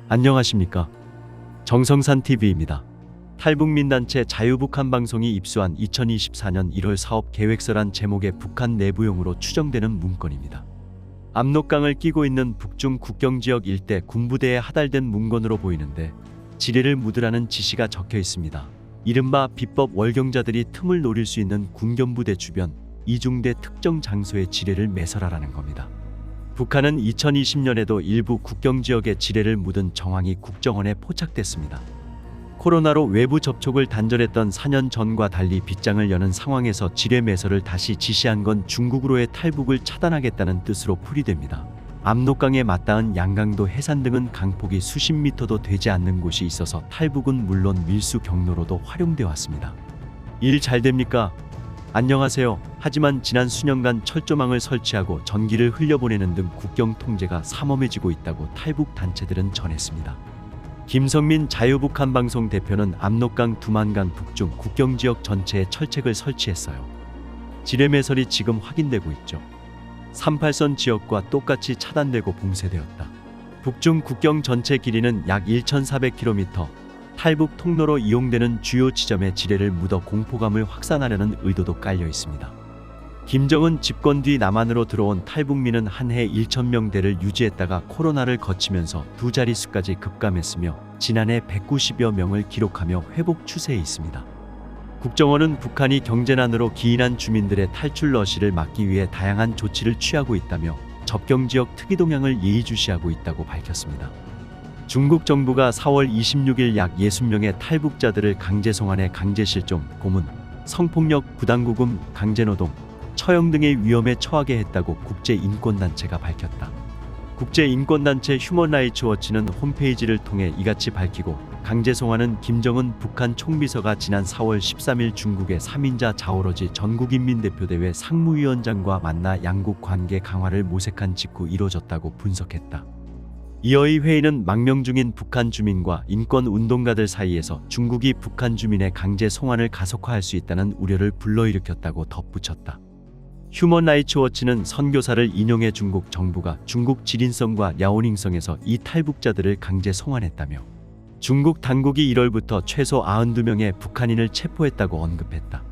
안녕하십니까. 정성산 TV입니다. 탈북민단체 자유북한방송이 입수한 2024년 1월 사업 계획서란 제목의 북한 내부용으로 추정되는 문건입니다. 압록강을 끼고 있는 북중 국경지역 일대 군부대에 하달된 문건으로 보이는데 지뢰를 묻으라는 지시가 적혀 있습니다. 이른바 비법 월경자들이 틈을 노릴 수 있는 군경부대 주변 이중대 특정 장소에 지뢰를 매설하라는 겁니다. 북한은 2020년에도 일부 국경지역에 지뢰를 묻은 정황이 국정원에 포착됐습니다. 코로나로 외부 접촉을 단절했던 4년 전과 달리 빗장을 여는 상황에서 지뢰 매설을 다시 지시한 건 중국으로의 탈북을 차단하겠다는 뜻으로 풀이됩니다. 압록강에 맞닿은 양강도 해산 등은 강폭이 수십 미터도 되지 않는 곳이 있어서 탈북은 물론 밀수 경로로도 활용돼 왔습니다. 일 잘 됩니까? 안녕하세요. 하지만 지난 수년간 철조망을 설치하고 전기를 흘려보내는 등 국경 통제가 삼엄해지고 있다고 탈북 단체들은 전했습니다. 김성민 자유북한방송 대표는 압록강 두만강 북중 국경지역 전체에 철책을 설치했어요. 지뢰 매설이 지금 확인되고 있죠. 38선 지역과 똑같이 차단되고 봉쇄되었다. 북중 국경 전체 길이는 약 1,400km, 탈북 통로로 이용되는 주요 지점에 지뢰를 묻어 공포감을 확산하려는 의도도 깔려 있습니다. 김정은 집권 뒤 남한으로 들어온 탈북민은 한 해 1,000명대를 유지했다가 코로나를 거치면서 두 자릿수까지 급감했으며 지난해 190여 명을 기록하며 회복 추세에 있습니다. 국정원은 북한이 경제난으로 기인한 주민들의 탈출 러시를 막기 위해 다양한 조치를 취하고 있다며 접경지역 특이 동향을 예의주시하고 있다고 밝혔습니다. 중국 정부가 4월 26일 약 60명의 탈북자들을 강제 송환해 강제실종, 고문, 성폭력, 부당구금, 강제노동, 처형 등의 위험에 처하게 했다고 국제인권단체가 밝혔다. 국제인권단체 휴먼라이츠워치는 홈페이지를 통해 이같이 밝히고 강제 송환은 김정은 북한 총비서가 지난 4월 13일 중국의 3인자 자오러지 전국인민대표대회 상무위원장과 만나 양국 관계 강화를 모색한 직후 이뤄졌다고 분석했다. 이어의 회의는 망명 중인 북한 주민과 인권운동가들 사이에서 중국이 북한 주민의 강제 송환을 가속화할 수 있다는 우려를 불러일으켰다고 덧붙였다. 휴먼라이츠워치는 선교사를 인용해 중국 정부가 중국 지린성과 랴오닝성에서 이 탈북자들을 강제 송환했다며 중국 당국이 1월부터 최소 92명의 북한인을 체포했다고 언급했다.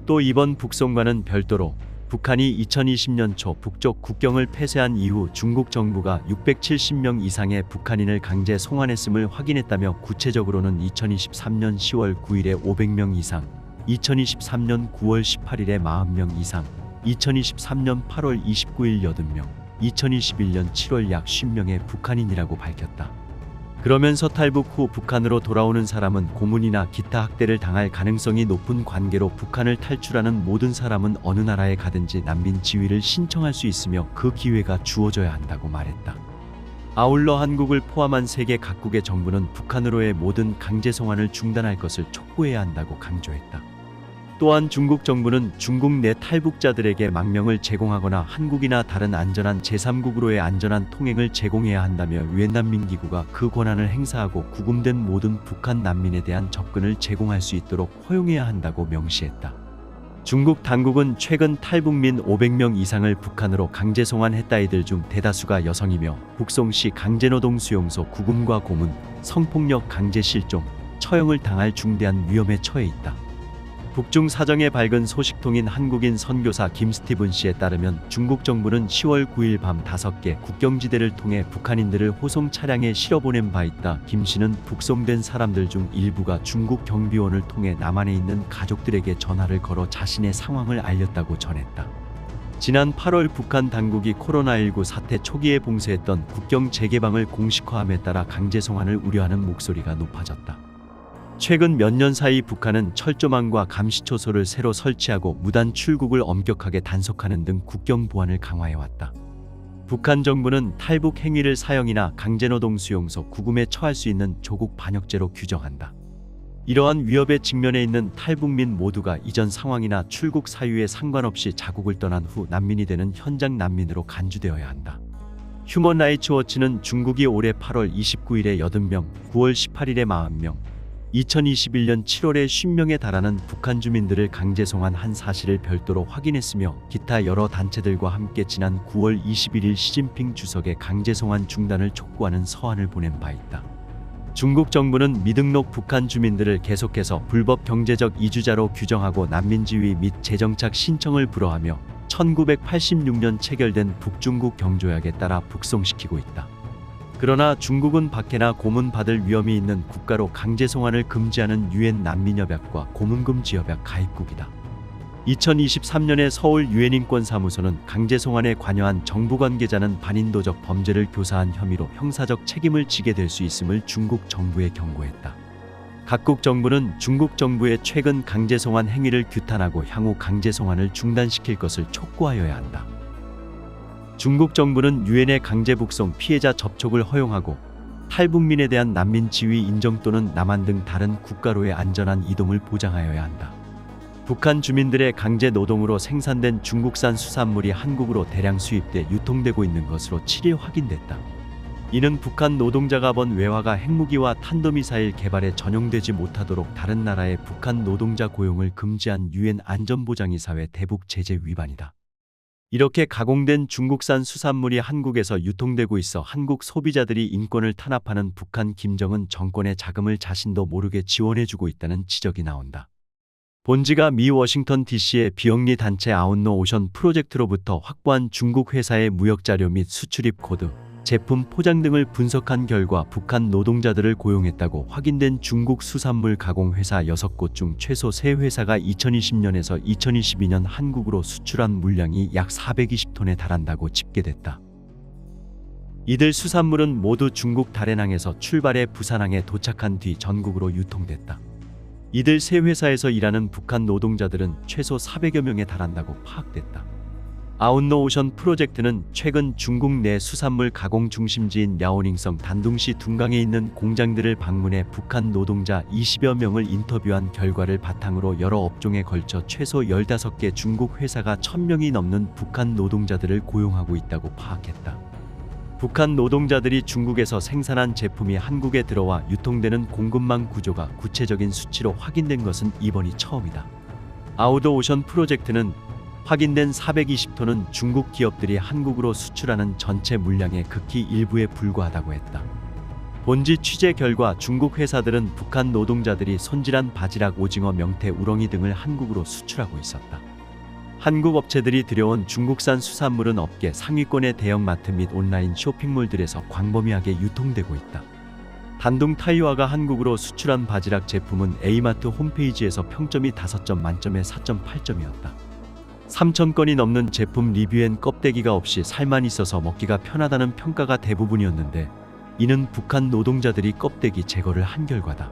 또 이번 북송과는 별도로 북한이 2020년 초 북쪽 국경을 폐쇄한 이후 중국 정부가 670명 이상의 북한인을 강제 송환했음을 확인했다며 구체적으로는 2023년 10월 9일에 500명 이상, 2023년 9월 18일에 40명 이상, 2023년 8월 29일 80명, 2021년 7월 약 50명의 북한인이라고 밝혔다. 그러면서 탈북 후 북한으로 돌아오는 사람은 고문이나 기타 학대를 당할 가능성이 높은 관계로 북한을 탈출하는 모든 사람은 어느 나라에 가든지 난민 지위를 신청할 수 있으며 그 기회가 주어져야 한다고 말했다. 아울러 한국을 포함한 세계 각국의 정부는 북한으로의 모든 강제 송환을 중단할 것을 촉구해야 한다고 강조했다. 또한 중국 정부는 중국 내 탈북자들에게 망명을 제공하거나 한국이나 다른 안전한 제3국으로의 안전한 통행을 제공해야 한다며 유엔 난민기구가 그 권한을 행사하고 구금된 모든 북한 난민에 대한 접근을 제공할 수 있도록 허용해야 한다고 명시했다. 중국 당국은 최근 탈북민 500명 이상을 북한으로 강제 송환했다. 이들 중 대다수가 여성이며 북송 시 강제노동 수용소 구금과 고문, 성폭력 강제 실종, 처형을 당할 중대한 위험에 처해 있다. 북중 사정에 밝은 소식통인 한국인 선교사 김스티븐 씨에 따르면 중국 정부는 10월 9일 밤 5개 국경지대를 통해 북한인들을 호송 차량에 실어보낸 바 있다. 김 씨는 북송된 사람들 중 일부가 중국 경비원을 통해 남한에 있는 가족들에게 전화를 걸어 자신의 상황을 알렸다고 전했다. 지난 8월 북한 당국이 코로나19 사태 초기에 봉쇄했던 국경 재개방을 공식화함에 따라 강제 송환을 우려하는 목소리가 높아졌다. 최근 몇 년 사이 북한은 철조망과 감시초소를 새로 설치하고 무단 출국을 엄격하게 단속하는 등 국경 보안을 강화해왔다. 북한 정부는 탈북 행위를 사형이나 강제노동 수용소 구금에 처할 수 있는 조국 반역죄로 규정한다. 이러한 위협에 직면해 있는 탈북민 모두가 이전 상황이나 출국 사유에 상관없이 자국을 떠난 후 난민이 되는 현장 난민으로 간주되어야 한다. 휴먼라이츠워치는 중국이 올해 8월 29일에 80명, 9월 18일에 40명, 2021년 7월에 50명에 달하는 북한 주민들을 강제 송환한 사실을 별도로 확인했으며 기타 여러 단체들과 함께 지난 9월 21일 시진핑 주석의 강제 송환 중단을 촉구하는 서한을 보낸 바 있다. 중국 정부는 미등록 북한 주민들을 계속해서 불법 경제적 이주자로 규정하고 난민지위 및 재정착 신청을 불허하며 1986년 체결된 북중국 경조약에 따라 북송시키고 있다. 그러나 중국은 박해나 고문 받을 위험이 있는 국가로 강제 송환을 금지하는 유엔 난민협약과 고문금지협약 가입국이다. 2023년에 서울 유엔인권사무소는 강제 송환에 관여한 정부 관계자는 반인도적 범죄를 교사한 혐의로 형사적 책임을 지게 될 수 있음을 중국 정부에 경고했다. 각국 정부는 중국 정부의 최근 강제 송환 행위를 규탄하고 향후 강제 송환을 중단시킬 것을 촉구하여야 한다. 중국 정부는 유엔의 강제 북송 피해자 접촉을 허용하고 탈북민에 대한 난민 지위 인정 또는 남한 등 다른 국가로의 안전한 이동을 보장하여야 한다. 북한 주민들의 강제 노동으로 생산된 중국산 수산물이 한국으로 대량 수입돼 유통되고 있는 것으로 7일 확인됐다. 이는 북한 노동자가 번 외화가 핵무기와 탄도미사일 개발에 전용되지 못하도록 다른 나라의 북한 노동자 고용을 금지한 유엔 안전보장이사회 대북 제재 위반이다. 이렇게 가공된 중국산 수산물이 한국에서 유통되고 있어 한국 소비자들이 인권을 탄압하는 북한 김정은 정권의 자금을 자신도 모르게 지원해주고 있다는 지적이 나온다. 본지가 미 워싱턴 DC의 비영리 단체 아웃노 오션 프로젝트로부터 확보한 중국 회사의 무역자료 및 수출입 코드, 제품 포장 등을 분석한 결과 북한 노동자들을 고용했다고 확인된 중국 수산물 가공 회사 6곳 중 최소 3회사가 2020년에서 2022년 한국으로 수출한 물량이 약 420톤에 달한다고 집계됐다. 이들 수산물은 모두 중국 다롄항에서 출발해 부산항에 도착한 뒤 전국으로 유통됐다. 이들 3회사에서 일하는 북한 노동자들은 최소 400여 명에 달한다고 파악됐다. 아웃노 오션 프로젝트는 최근 중국 내 수산물 가공 중심지인 랴오닝성 단둥시 둥강에 있는 공장들을 방문해 북한 노동자 20여 명을 인터뷰한 결과를 바탕으로 여러 업종에 걸쳐 최소 15개 중국 회사가 1000명이 넘는 북한 노동자들을 고용하고 있다고 파악했다. 북한 노동자들이 중국에서 생산한 제품이 한국에 들어와 유통되는 공급망 구조가 구체적인 수치로 확인된 것은 이번이 처음이다. 아웃노 오션 프로젝트는 확인된 420톤은 중국 기업들이 한국으로 수출하는 전체 물량의 극히 일부에 불과하다고 했다. 본지 취재 결과 중국 회사들은 북한 노동자들이 손질한 바지락, 오징어, 명태, 우렁이 등을 한국으로 수출하고 있었다. 한국 업체들이 들여온 중국산 수산물은 업계 상위권의 대형마트 및 온라인 쇼핑몰들에서 광범위하게 유통되고 있다. 단둥 타이와가 한국으로 수출한 바지락 제품은 A마트 홈페이지에서 평점이 5점 만점에 4.8점이었다. 3,000건이 넘는 제품 리뷰엔 껍데기가 없이 살만 있어서 먹기가 편하다는 평가가 대부분이었는데 이는 북한 노동자들이 껍데기 제거를 한 결과다.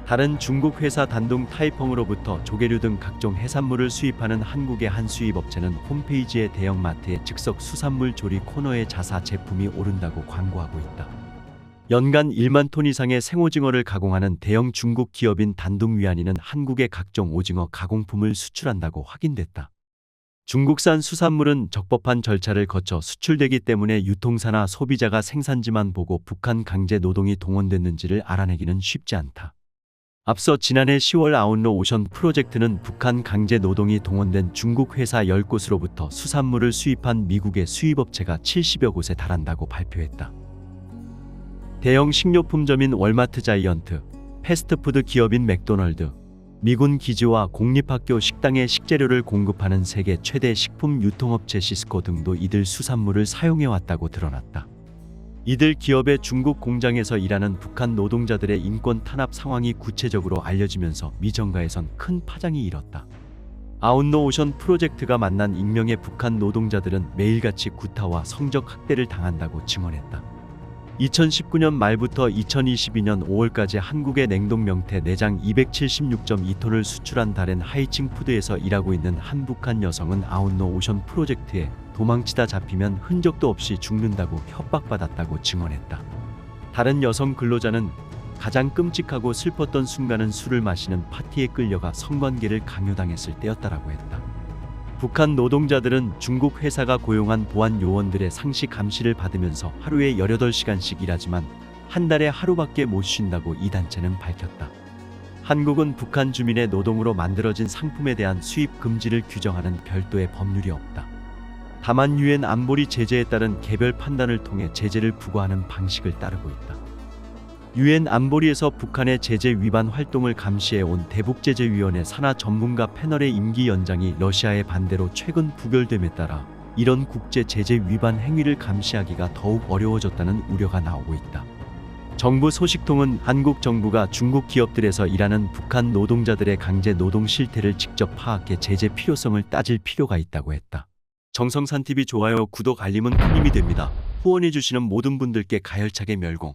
다른 중국 회사 단둥 타이펑으로부터 조개류 등 각종 해산물을 수입하는 한국의 한 수입업체는 홈페이지의 대형마트의 즉석 수산물 조리 코너에 자사 제품이 오른다고 광고하고 있다. 연간 1만 톤 이상의 생오징어를 가공하는 대형 중국 기업인 단둥 위안이는 한국의 각종 오징어 가공품을 수출한다고 확인됐다. 중국산 수산물은 적법한 절차를 거쳐 수출되기 때문에 유통사나 소비자가 생산지만 보고 북한 강제 노동이 동원됐는지를 알아내기는 쉽지 않다. 앞서 지난해 10월 아웃노 오션 프로젝트는 북한 강제 노동이 동원된 중국 회사 10곳으로부터 수산물을 수입한 미국의 수입업체가 70여 곳에 달한다고 발표했다. 대형 식료품점인 월마트 자이언트, 패스트푸드 기업인 맥도널드, 미군 기지와 공립학교 식당에 식재료를 공급하는 세계 최대 식품 유통업체 시스코 등도 이들 수산물을 사용해왔다고 드러났다. 이들 기업의 중국 공장에서 일하는 북한 노동자들의 인권 탄압 상황이 구체적으로 알려지면서 미 정가에선 큰 파장이 일었다. 아웃노 오션 프로젝트가 만난 익명의 북한 노동자들은 매일같이 구타와 성적 학대를 당한다고 증언했다. 2019년 말부터 2022년 5월까지 한국의 냉동 명태 내장 276.2톤을 수출한 다른 하이칭 푸드에서 일하고 있는 한 북한 여성은 아웃노 오션 프로젝트에 도망치다 잡히면 흔적도 없이 죽는다고 협박받았다고 증언했다. 다른 여성 근로자는 가장 끔찍하고 슬펐던 순간은 술을 마시는 파티에 끌려가 성관계를 강요당했을 때였다라고 했다. 북한 노동자들은 중국 회사가 고용한 보안 요원들의 상시 감시를 받으면서 하루에 18시간씩 일하지만 한 달에 하루밖에 못 쉰다고 이 단체는 밝혔다. 한국은 북한 주민의 노동으로 만들어진 상품에 대한 수입 금지를 규정하는 별도의 법률이 없다. 다만 유엔 안보리 제재에 따른 개별 판단을 통해 제재를 부과하는 방식을 따르고 있다. 유엔 안보리에서 북한의 제재 위반 활동을 감시해온 대북제재위원회 산하 전문가 패널의 임기 연장이 러시아의 반대로 최근 부결됨에 따라 이런 국제 제재 위반 행위를 감시하기가 더욱 어려워졌다는 우려가 나오고 있다. 정부 소식통은 한국 정부가 중국 기업들에서 일하는 북한 노동자들의 강제 노동 실태를 직접 파악해 제재 필요성을 따질 필요가 있다고 했다. 정성산TV 좋아요, 구독, 알림은 큰 힘이 됩니다. 후원해주시는 모든 분들께 가열차게 멸공.